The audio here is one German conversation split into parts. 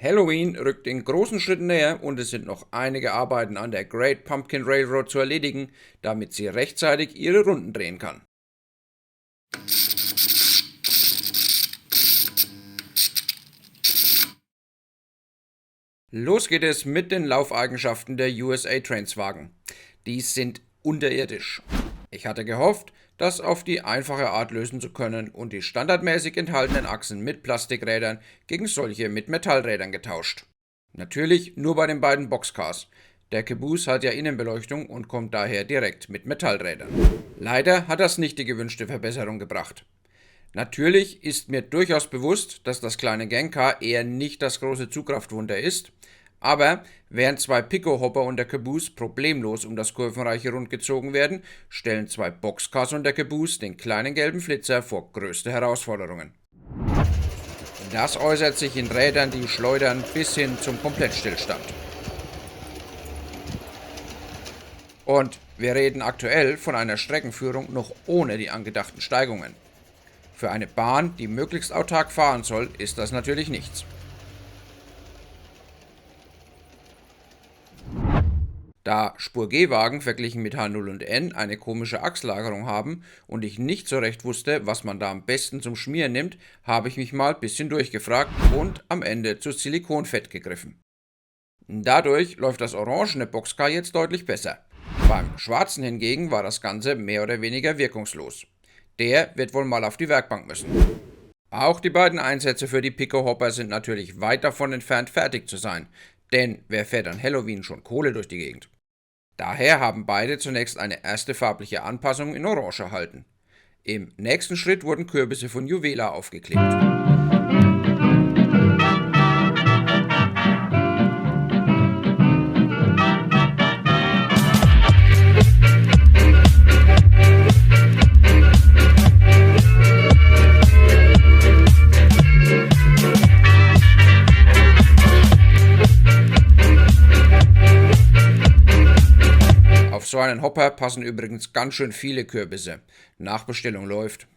Halloween rückt in großen Schritten näher und es sind noch einige Arbeiten an der Great Pumpkin Railroad zu erledigen, damit sie rechtzeitig ihre Runden drehen kann. Los geht es mit den Laufeigenschaften der USA-Trains-Wagen. Die sind unterirdisch. Ich hatte gehofft, das auf die einfache Art lösen zu können und die standardmäßig enthaltenen Achsen mit Plastikrädern gegen solche mit Metallrädern getauscht. Natürlich nur bei den beiden Boxcars. Der Caboose hat ja Innenbeleuchtung und kommt daher direkt mit Metallrädern. Leider hat das nicht die gewünschte Verbesserung gebracht. Natürlich ist mir durchaus bewusst, dass das kleine Gangcar eher nicht das große Zugkraftwunder ist, aber während zwei Pico-Hopper und der Caboose problemlos um das kurvenreiche Rund gezogen werden, stellen zwei Boxcars und der Caboose den kleinen gelben Flitzer vor größte Herausforderungen. Das äußert sich in Rädern, die schleudern, bis hin zum Komplettstillstand. Und wir reden aktuell von einer Streckenführung noch ohne die angedachten Steigungen. Für eine Bahn, die möglichst autark fahren soll, ist das natürlich nichts. Da Spur-G-Wagen verglichen mit H0 und N eine komische Achslagerung haben und ich nicht so recht wusste, was man da am besten zum Schmieren nimmt, habe ich mich mal ein bisschen durchgefragt und am Ende zu Silikonfett gegriffen. Dadurch läuft das orangene Boxcar jetzt deutlich besser. Beim schwarzen hingegen war das Ganze mehr oder weniger wirkungslos. Der wird wohl mal auf die Werkbank müssen. Auch die beiden Einsätze für die Pico-Hopper sind natürlich weit davon entfernt, fertig zu sein, denn wer fährt an Halloween schon Kohle durch die Gegend? Daher haben beide zunächst eine erste farbliche Anpassung in Orange erhalten. Im nächsten Schritt wurden Kürbisse von Juvela aufgeklebt. Auf so einen Hopper passen übrigens ganz schön viele Kürbisse. Nachbestellung läuft.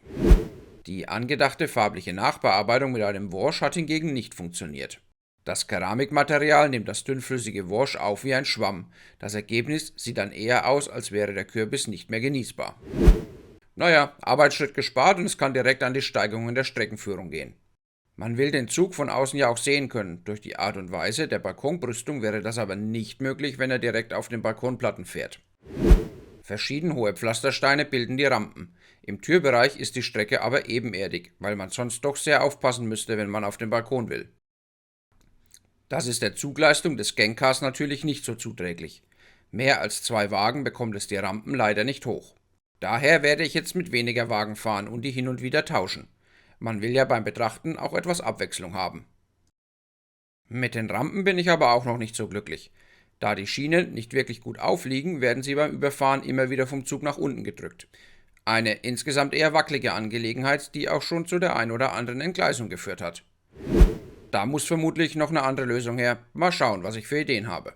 Die angedachte farbliche Nachbearbeitung mit einem Wash hat hingegen nicht funktioniert. Das Keramikmaterial nimmt das dünnflüssige Wash auf wie ein Schwamm. Das Ergebnis sieht dann eher aus, als wäre der Kürbis nicht mehr genießbar. Naja, Arbeitsschritt gespart und es kann direkt an die Steigerung der Streckenführung gehen. Man will den Zug von außen ja auch sehen können. Durch die Art und Weise der Balkonbrüstung wäre das aber nicht möglich, wenn er direkt auf den Balkonplatten fährt. Verschieden hohe Pflastersteine bilden die Rampen. Im Türbereich ist die Strecke aber ebenerdig, weil man sonst doch sehr aufpassen müsste, wenn man auf den Balkon will. Das ist der Zugleistung des Gangcars natürlich nicht so zuträglich. Mehr als 2 Wagen bekommt es die Rampen leider nicht hoch. Daher werde ich jetzt mit weniger Wagen fahren und die hin und wieder tauschen. Man will ja beim Betrachten auch etwas Abwechslung haben. Mit den Rampen bin ich aber auch noch nicht so glücklich. Da die Schienen nicht wirklich gut aufliegen, werden sie beim Überfahren immer wieder vom Zug nach unten gedrückt. Eine insgesamt eher wackelige Angelegenheit, die auch schon zu der ein oder anderen Entgleisung geführt hat. Da muss vermutlich noch eine andere Lösung her. Mal schauen, was ich für Ideen habe.